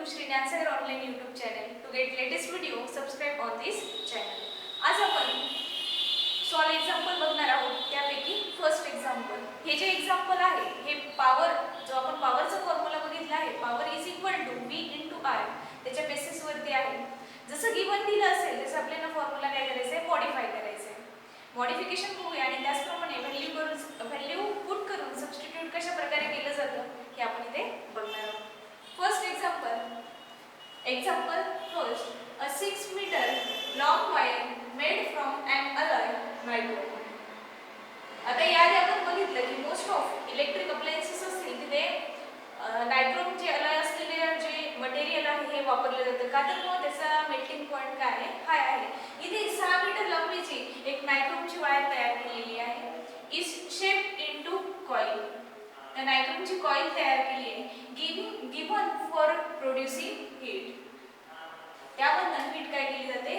to Shri Nansagar online YouTube channel. To get latest video, subscribe on this channel. आज आपण solve example बघणार आहोत. त्यापैकी first example, हे जे एक्झाम्पल आहे हे पॉवर, जो आपण पॉवरचा फॉर्म्युला बघितला आहे, power is equal to V * I, त्याच्या बेसिस वरती आहे. जसं गिवन दिलं असेल तसं आपल्याला फॉर्म्युला काय करायचं आहे, मॉडिफाय करायचं आहे. मॉडिफिकेशन बघूया आणि त्याचप्रमाणे व्हॅल्यू पुट करून सबस्टिट्यूट कशा प्रकारे केलं जातं हे आपण इथे बघणार आहोत. First example first, a 6 meter long wire made from an alloy nichrome. आता याआधी आपण बघितलं की मोस्ट ऑफ इलेक्ट्रिक अप्लायन्सेस असतील तिथे नायट्रोम जे अलॉय असलेले जे मटेरियल आहे हे वापरलं जातं. का तर मग त्याचा मेल्टिंग पॉइंट काय आहे, हाय आहे. इथे 6 मीटर लांबीची एक नायट्रोमची वायर तयार केलेली आहे. Is shape into coil. त्या नायट्रोमची कॉइल तयार केली आहे. Given for producing heat. त्यामधून हीट काय केली जाते,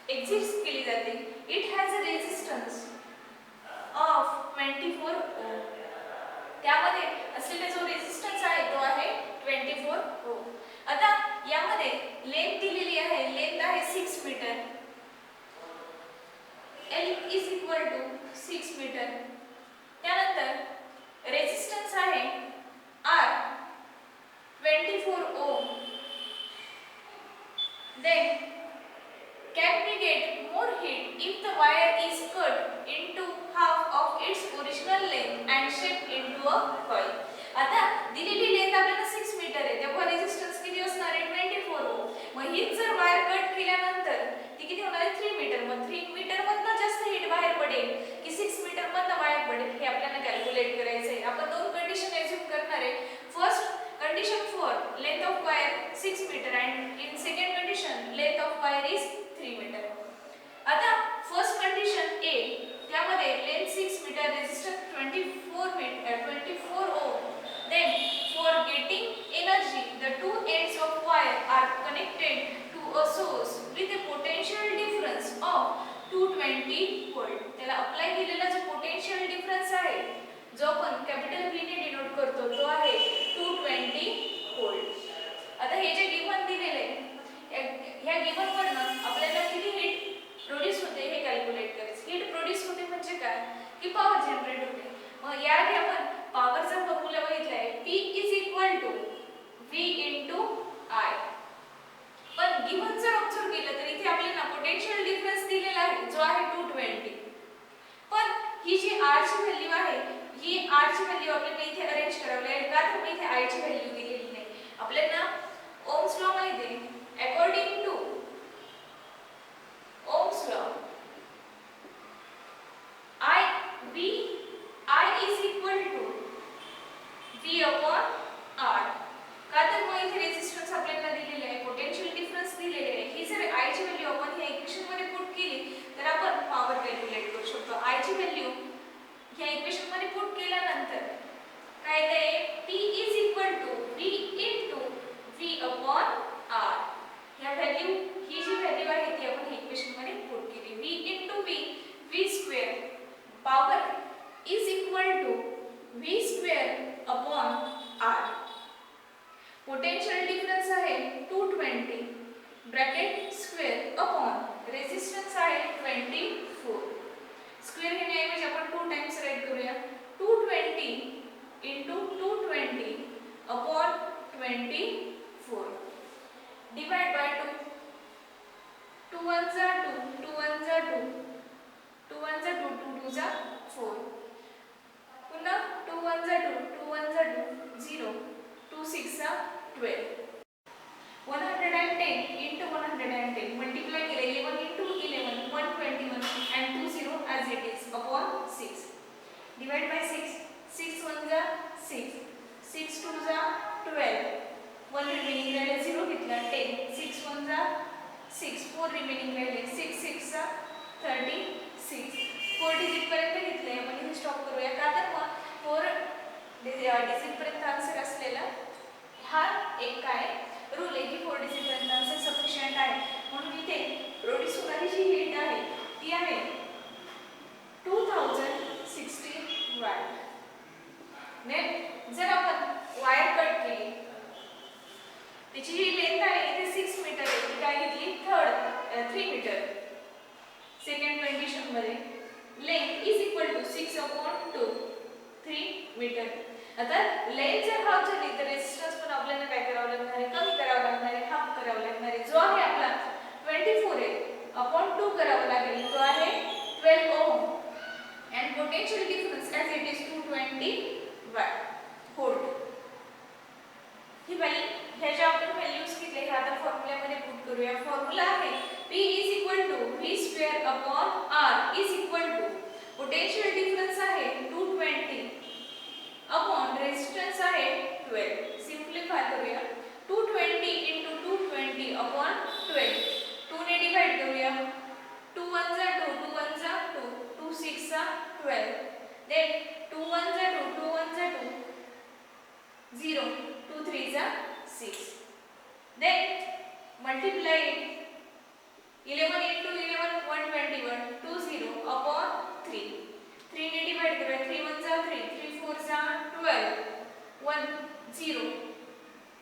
एक्झिस्ट केली जाते. It has a resistance of 24 ओम. त्यामध्ये असलेला जो रेजिस्टन्स आहे तो आहे 24 ओम. आता यामध्ये लेंथ दिलेली आहे, लेंथ आहे 6 metre. L is equal to 6 metre. त्यानंतर रेजिस्टन्स आहे R 24 ohm. Then can we get more heat if the wire is cut into half of its original length and shaped into a coil? आता दिलेली length आपल्याला 6 metre आहे, तेव्हा resistance किती असणार आहे, 24 ओम. मग ही जर वायर कट केल्यानंतर ती किती होणार आहे, 3 मीटर. मग 3 मीटर मधनं जास्त हीट बाहेर पडेल की 6 मीटर मधनं बाहेर पडेल हे आपल्याला कॅल्क्युलेट करायचं आहे. आपण दोन कंडिशन एज्यूम करणार आहे. First condition for length of wire 6 meter and in second condition length of wire is 3 meter. आता first condition A, त्यामध्ये length 6 meter, resistance 24 ohm. Then for getting energy the two ends of wire are connected to a source with a potential difference of 220 volt. त्याला apply केलेला जो potential difference आहे, जो आपण capital V ने denote करतो, तो आहे 220 व्होल्ट. आता हे जे गिवन दिलेले ह्या गिवन वरनं आपल्याला किती हीट प्रोड्यूस होते हे कॅल्क्युलेट करायचं. हीट प्रोड्यूस होते म्हणजे काय, की पॉवर जनरेट होते. मग याआधी आपण पॉवरचा फॉर्म्युला बघितलाय, P is equal to V * I. पण गिवन जर ऑब्झर्व केलं तर इथे आपल्याला पोटेन्शियल डिफरन्स दिलेला आहे जो आहे 220. पण ही जी R ची व्हॅल्यू आहे, ही R ची व्हॅल्यू आपल्याला इथे अरेंज करावी लागेल. का तर इथे I ची व्हॅल्यू दिलेली नाही. आपल्याला ओम्स लॉ माहिती आहे. According to Ohm's law I is equal to V upon R. का तर मग इथे रेजिस्टन्स आपल्याला दिलेले आहे, पोटेन्शियल डिफरन्स दिलेले आहे. ही जर I ची व्हॅल्यू आपण ह्या इक्वेशन मध्ये पुट केली तर आपण पॉवर कॅल्क्युलेट करू शकतो. I ची व्हॅल्यू ह्या इक्वेशन मध्ये पुट केल्यानंतर काय येते, P is equal to V * V upon R. ह्या व्हॅल्यू, ही जी व्हॅल्यू आहे ती आपण ह्या इक्वेशन मध्ये पुट केली. V * V square. Power is equal to V square upon R. Potential difference आहे 220 ब्रॅकेट स्क्वेअर अपॉन रेजिस्टन्स आहे 24. स्क्वेअर घेण्याऐवजी आपण 2 टाइम्स राईट करूया. 220 into 220 upon 24 divide by 2. 2 1s are 2, 2 1s are 2, 2 1s are 2, 2 2s are 4. पुन्हा 2 1s are 2, 2 1s are 2, 0, 2 6s are 12. 110 into 110 multiply केले 11 into 11 121 and 2 0 as it is upon 6. Divide by 6. 6 1s are 6, 6 2s are 12, 1 remaining राहिले 0 घेतला 10, 6 1s are 6, 4 remaining राहिले 6 6s are 36. 4 digit पर्यंत घेतले आपण इथे stop करूया. का तर मग 4 डिजिट पर्यंत आन्सर असलेला हा एक काय रूल आहे की 4 डिजिट पर्यंत आन्सर सफिशियंट आहे. म्हणून इथे प्रोड्यूस होणारी जी हीट आहे ती आहे 2060 वॅट. जर आपण वायर कट केली, त्याची सेकंड कंडिशन मध्ये length is equal to 6/2 3 metre. आता लेंथ जर हाफ झाली तर रेझिस्टन्स पण आपल्याला काय करावं लागणार आहे, कमी करावं लागणार आहे, हाफ करावं लागणार आहे. जो आहे आपला 24 आहे अपॉन 2 करावा लागेल, तो आहे 12 ओम. and potential difference as it is 220 volt. He value ह्याच्या आपण व्हॅल्यूज घेतले हे आता फॉर्म्युल्यामध्ये पुट करूया. फॉर्म्युला आहे P v square upon R is equal to potential difference आहे 220 अपॉन रेजिस्टन्स आहे 12. सिंप्लिफाय करूया. 220 into 220 upon 12. 2 ने डिवाइड करूया. 2 1 जा 2, 2 1 जा 2, 2 6 जा 12. Then 2 1 जा 2, 2 1 जा 2, 0, 2 3 जा 6. Then multiply 11 into 11 121 20 upon 3. 3 ने डिवाइड करूया. 3 1 जा 3, 3 4 जा 12, 1 0,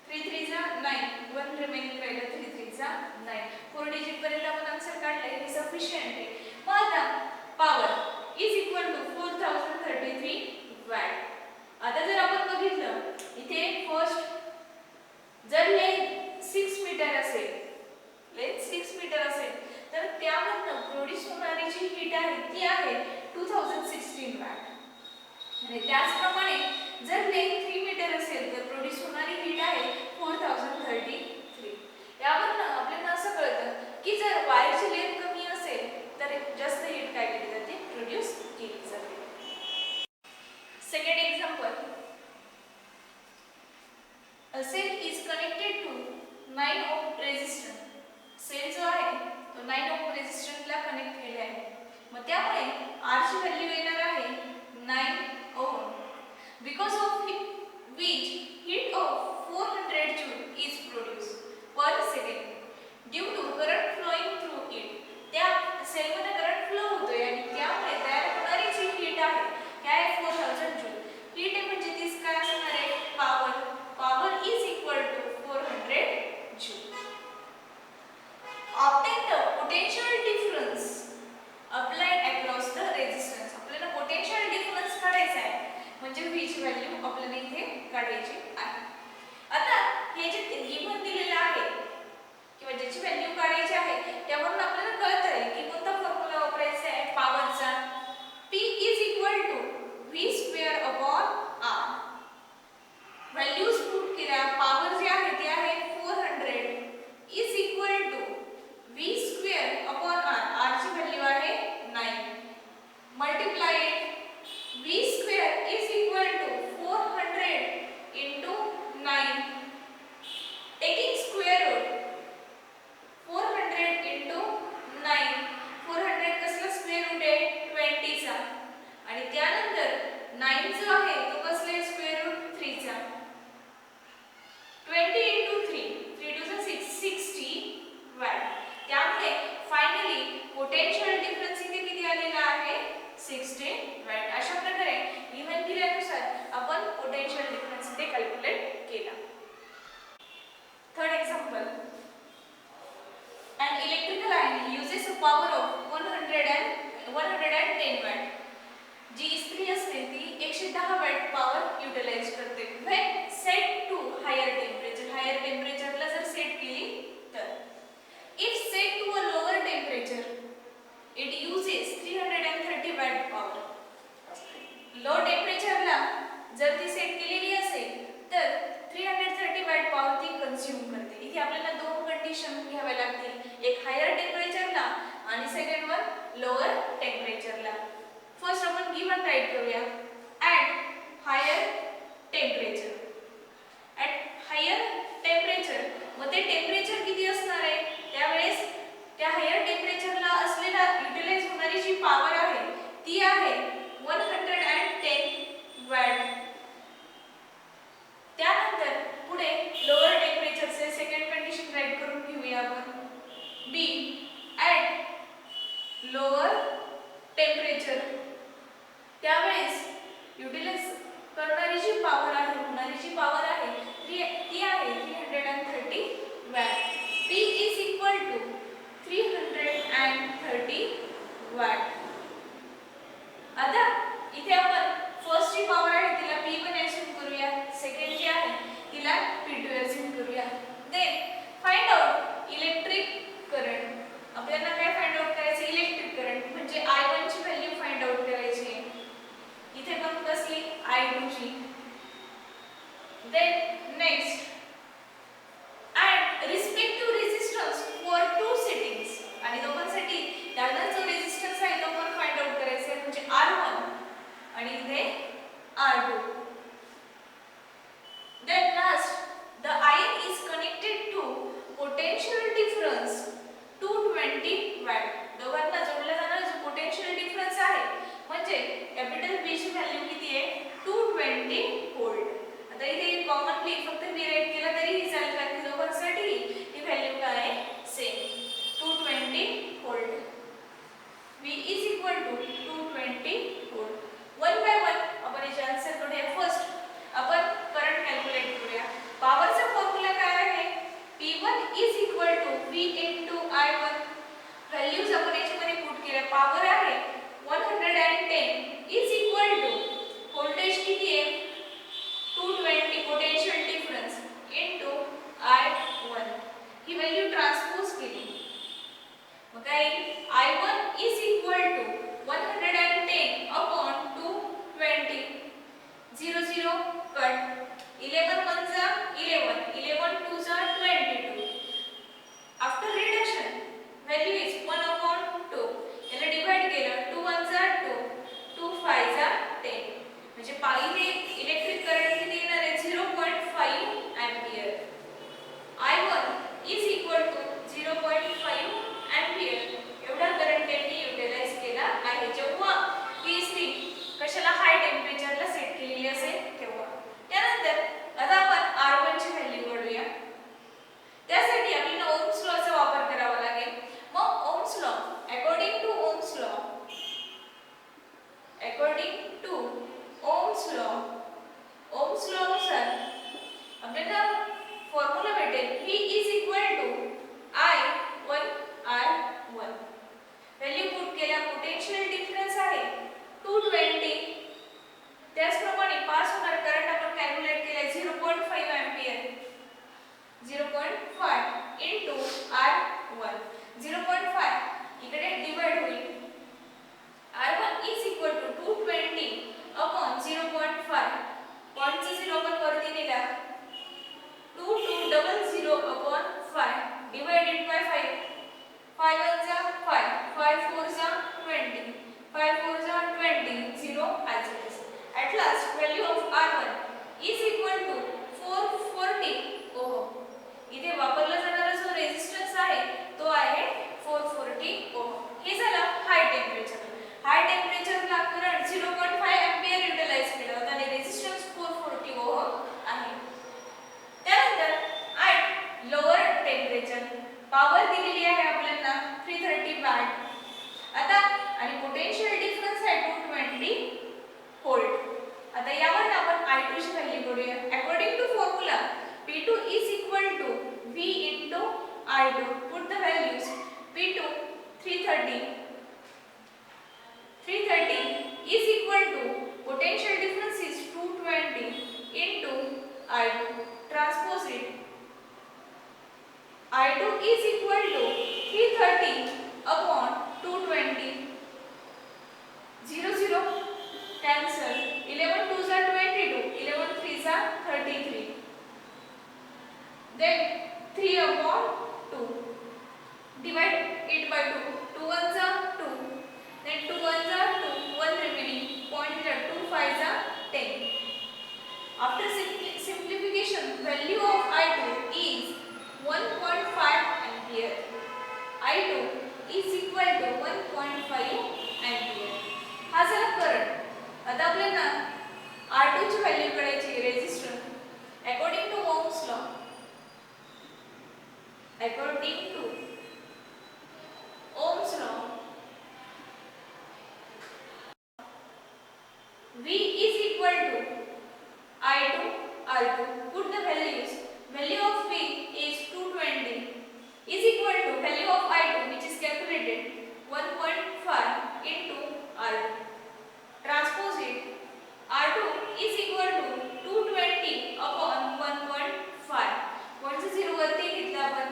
3 3 जा 9, 1 रिमेनिंग राहिलं 3 3 जा 9. 4 डिजिट पर्यंत आपण आन्सर काढले, हे सफिशियंट आहे. मग आता power is equal to 4033 watt. आता जर आपण बघितलं इथे फर्स्ट जर लेंथ 6 मीटर असेल, लेंथ 6 मीटर असेल तर त्यामधून प्रोड्यूस होणारी जी हीट आहे ती आहे 2016 वॅट. आणि त्याचप्रमाणे जर लेंथ 3 मीटर असेल तर प्रोड्यूस होणारी हीट आहे 4033. यावरून आपल्याला असं कळतं की जर वायरची लेंथ कमी असेल तर जास्त हीट काय केली जाते, प्रोड्यूस केली जाते. Second example, a cell is connected to 9 ohm resistor. Cell जो आहे तो 9 ohm resistor ला कनेक्ट केले आहे. मग त्यामुळे R ची व्हॅल्यू येणार आहे 9 ohm. Because of which heat of 400 joule is produced per second due to current flowing through it. त्या सेल मध्ये करंट फ्लो होतोय आणि त्यामुळे तयार होणारी जी हीट आहे ती आहे 4000 जूल. हीट आहे म्हणजे तीच काय असणार आहे, power. Power is equal to 400 joule. Obtain the potential difference applied across the resistance. आपल्याला पोटेन्शियल डिफरन्स काढायचा आहे म्हणजे V ची व्हॅल्यू आपल्याला इथे काढायची आहे. आता हे जे गिव्हन दिलेलं आहे किंवा ज्याची व्हॅल्यू काढायची आहे त्यावरून आपल्याला कळत आहे की कोणता फॉर्म्युला वापरायचा आहे पॉवरचा. P is equal to V square upon R. Values put केल्या. पॉवर जी आहे ती आहे 400 is equal to V square upon R. R ची व्हॅल्यू आहे 9. Multiply it. V square is equal to 400 into 9. Taking square root 400 into 9. 400 कसला square route आहे 20 चा आणि त्यानंतर 9 जो आहे तो कसला आहे स्क्वेअर रूट 3 चा. 20 into 3, 3 2 6, 60 वॅट. त्यामुळे फायनली पोटेन्शियल डिफरन्स इथे किती आलेला आहे 60 वॅट. अशा प्रकारे गिव्हन दिल्यानुसार आपण पोटेन्शियल डिफरन्स इथे कॅल्क्युलेट केला. Third example, an electrical iron uses a power of 110 watt. जी इस्त्री असते ती 110 वॅट पॉवर युटिलाइज करते when set to higher temperature. Higher टेम्परेचरला जर सेट केली तर if set to a lower temperature it uses 330 watt power. Low टेम्परेचरला जर ती सेट केलेली असेल तर 330 वॅट पॉवर ती कंझ्युम करते. इथे आपल्याला दोन कंडिशन घ्याव्या लागतील, एक हायर टेम्परेचरला आणि सेकंड वन लोअर टेम्परेचरला. फर्स्ट आपण गिव्हन राईट करूया. At higher temperature. At higher temperature मग ते टेम्परेचर किती असणार आहे त्यावेळेस त्या हायर टेम्परेचरला असलेला युटिलाइज होणारी जी पॉवर आहे ती आहे 110 वॅट. त्यानंतर पुढे लोअर टेम्परेचरचे सेकंड कंडिशन राईट करून घेऊया आपण. बी ॲट लोअर टेम्परेचर त्यावेळेस युटिलाइज करणारी जी पॉवर आहे होणारी जी पॉवर आहे ती आहे 330 watt. P is equal to 330 220 volt. One by one आपण याचे आन्सर करूया. फर्स्ट आपण करंट कॅल्क्युलेट करूया. पॉवरचा फॉर्म्युला काय आहे? P1 is equal to V into I1. Values आपण याच्यामध्ये पुट केल्या. पॉवर आहे 110 is equal to व्होल्टेज किती आहे 220 पोटेन्शियल डिफरन्स into I1. ही व्हॅल्यू ट्रान्सपोज केली. मग काय I1 is equal to 110 upon 220. 0 0 cut. 11 1 जा 11, 11 2 जा 22. After reduction value is 1 upon 2. याला डिवाइड केलं 2 1 जा 2, 2 5 जा 10. म्हणजे पाहिजे इलेक्ट्रिक करंट किती येणार आहे 0.5 ampere. I1 is equal to 0.5 ampere. एवढा करंट त्यांनी युटिलाइज केला आहे जेव्हा ही स्टिक कशाला हाय टेम्परेचरला सेट केलेली असेल तेव्हा. त्यानंतर आता आपण R1 ची व्हॅल्यू काढूया. त्यासाठी आपल्याला ओहम्स लॉचा वापर करावा लागेल. मग Ohm's law according to Ohm's law नुसार आपल्याला फॉर्म्युला भेटेल V is equal to I1 R1. Value put केल्या. पोटेन्शियल डिफरन्स आहे 220. त्याचप्रमाणे पास होणार करंट आपण कॅल्क्युलेट केले 0.5 एंपियर. 0.5 into R1. 0.5 इकडे डिवाइड होईल. R1 is equal to 220 upon 0.5. पॉइंटचा 0 आपण वरती नेला 2200 upon 5 divided by 5. 5 1 जा 5, 5 4 जा 20, 5 4 जा 20, 0 as it is. At last value of R1 is equal to 440 ohm. इथे वापरला जाणारा जो रेजिस्टन्स आहे तो आहे 440 ohm. हे झालं हाय टेम्परेचर. हाय टेम्परेचरला करंट 0.5 एंपियर युटिलाइज केला होता आणि रेजिस्टन्स 440 ohm आहे. त्यानंतर ॲट लोअर टेम्परेचर पॉवर दिलेली आहे आपल्याला 330 वॅट. आता आणि पोटेन्शियल डिफरन्स आहे 220 व्होल्ट. आता यावर आपण I2 ची व्हॅल्यू काढूया. According to formula P2 is equal to V into I2. Put the values. P2 330 is equal to potential difference is 220 into I2. Transpose it. I2 is equal to 330 upon 220. 0 0 cancel. 11 2s are 22. 11 3s are 33. Then 3 upon 2. Divide it by 2. 2 1s are 2. Then 2 1s are 2. 1 remaining. Point at 2 5s are 10. After simplification, value of I2 is 1.5 ampere. I2 is equal to 1.5 ampere. हा झाला current. आता आपल्याला R2 ची value काढायची. Resistance according to Ohm's law. According to Ohm's law, V is equal to I2 R2. Put the values. Value of V is 220 is equal to value of I2 which is calculated 1.5 into R2. Transpose it. R2 is equal to 220 upon 1.5. कोणचं 0 वरती घेतला आपण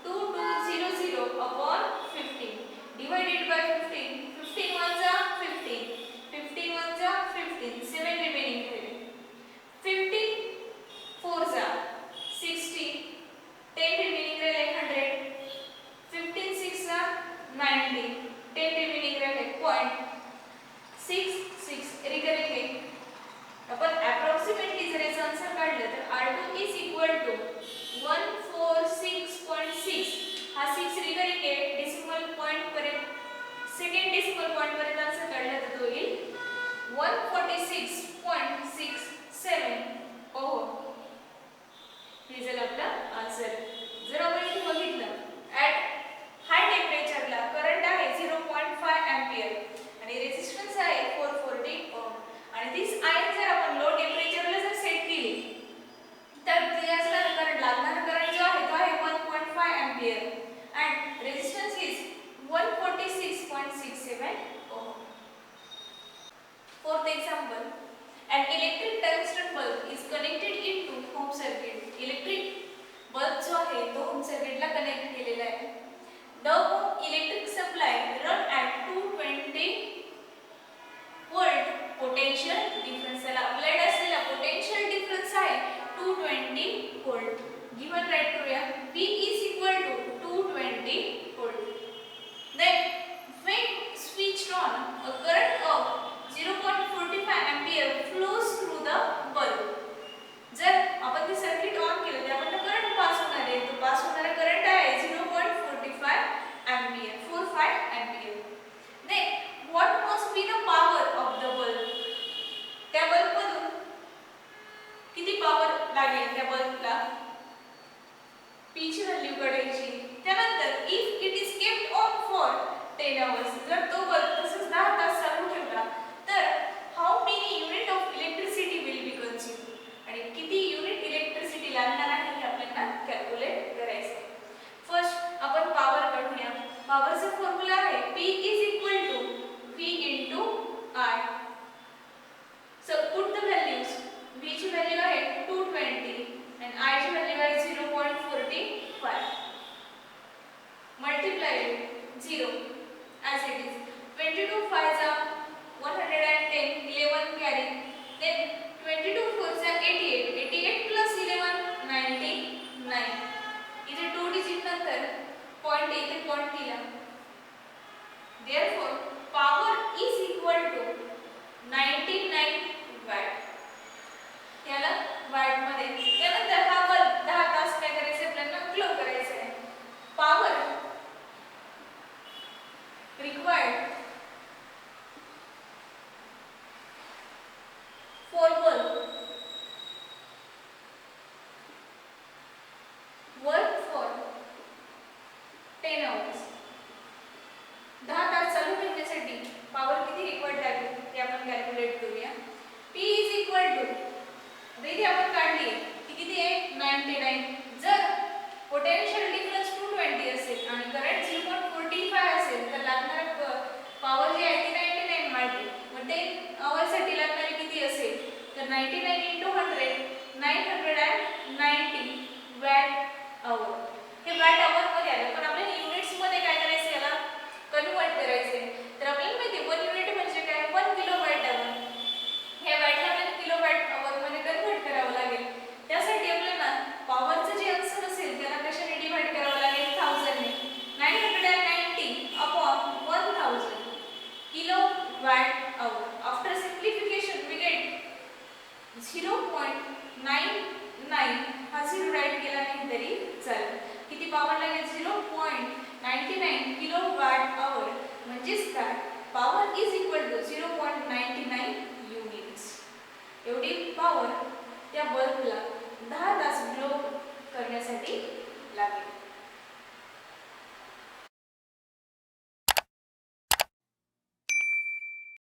2200 upon 15 divided by 15. 15 1s are 15, 15 1s are 15, 7 remaining here. 15 4s are 60, 10 remaining रहे 100. 15 6s are 90, 10 remaining रहे 0.66 recurring है. अपन approximately जर याचा answer काढलं तर R2 is equal to 146.6. हा 6 रिकरिंग आहे. डेसिमल पॉइंट पर्यंत सेकंड डेसिमल पॉइंट पर्यंत आन्सर काढला तर तो येईल 146.67 ओहम. हे झालं आपलं आन्सर. जर आपण इथे बघितलं ॲट हाय टेम्परेचरला करंट आहे 0.5 एंपियर आणि An electric tungsten bulb is connected into home circuit. Electric bulb जो आहे तो home circuit ला कनेक्ट केलेला आहे. The home electric supply run at 220 volt potential difference. त्याला applied असलेला potential difference आहे 220 volt. Given right करूया. V is equal to 220 volt. Then when switched on, a current of 0.45 ampere flows through the bulb. जर आपण ते circuit on केलं तर आपण करंट पास होणार आहे. तो पास होणारा करंट आहे 0.45 ampere. 45 ampere. Then what must be the power of the bulb? त्या बल्ब मधून किती पॉवर लागेल त्या बल्बला? P ची व्हॅल्यू काढायची. त्यानंतर if it is kept on for 10 hours, जर तो बल्ब तसंच 10 तास चालू ठेवला तर how many unit of electricity will be consumed? आणि किती युनिट इलेक्ट्रिसिटी लागणार आहे हे आपल्याला कॅल्क्युलेट करायचं आहे. फर्स्ट आपण पॉवर काढूया. पॉवरचा फॉर्म्युला आहे P is equal to V into I. So put the values. V ची व्हॅल्यू आहे 220 and I ची व्हॅल्यू आहे 0.45. Multiply 0 as it is. 22 5s are 110, 11 carry. Then 22 4s are 88. 88 plus 11 99. इथे 2 डिजिट नंतर point येते, point दिला. Therefore power is equal to 99 watt. याला watt मध्ये. त्यानंतर हा बल्ब 10 तास काय करायचं आपल्याला ग्लो करायचं आहे. Power required for bulb work for 10 hours. 10 तास चालू ठेवण्यासाठी पॉवर किती रिक्वायर्ड लागेल ते आपण कॅल्क्युलेट करूया. P is equal to इथे आपण काढली ती किती आहे 99. जर पोटेन्शियल डिफरन्स 220 असेल आणि करंट 0.45 असेल तर लागणारा पॉवर जी आहे ती 99 वाढली. मग 10 आवर्ससाठी लागणारी किती असेल तर 99 * 100 990 वॅट आवर. हे वॅट आवर मध्ये आलं, पण आपल्याला युनिट्स मध्ये काय करायचं याला कन्वर्ट करायचे. तर आपल्याला माहिती 1 युनिट म्हणजे काय 1 किलो वॅट आवर. हे वॅटला आपल्याला किलो वॅट आवर मध्ये कन्वर्ट करावं लागेल. त्यासाठी आपल्याला पॉवरचं जे आन्सर असेल त्याला कशाने डिवाइड करावं लागेल 1000 ने. 990 upon 1000 kilo watt hour. After simplification we get 0.99. हा 0 राईट केला नाही तरी चालेल. किती पॉवर लागेल 0.99 किलो वॅट आवर. म्हणजेच काय power is equal to 0.99 units. एवढी पॉवर त्या बल्बला 10